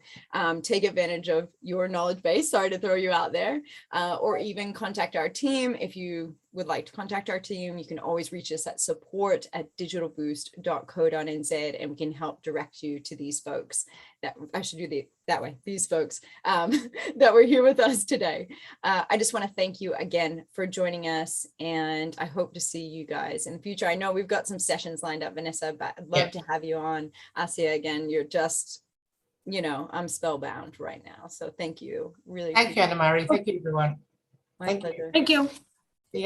take advantage of your knowledge base. Sorry to throw you out there, or even contact our team. If you would like to contact our team, you can always reach us at support@digitalboost.co.nz, and we can help direct you to these folks. That I should do that way, these folks that were here with us today. I just want to thank you again for joining us, and I hope to see you guys in the future. I know we've got some sessions lined up, Venessa, but I'd love to have you on. Assia, again, you're just, I'm spellbound right now. So thank you. Really.
Thank you, Anna Marie. Thank you, everyone.
My pleasure.
Thank you.
Yeah.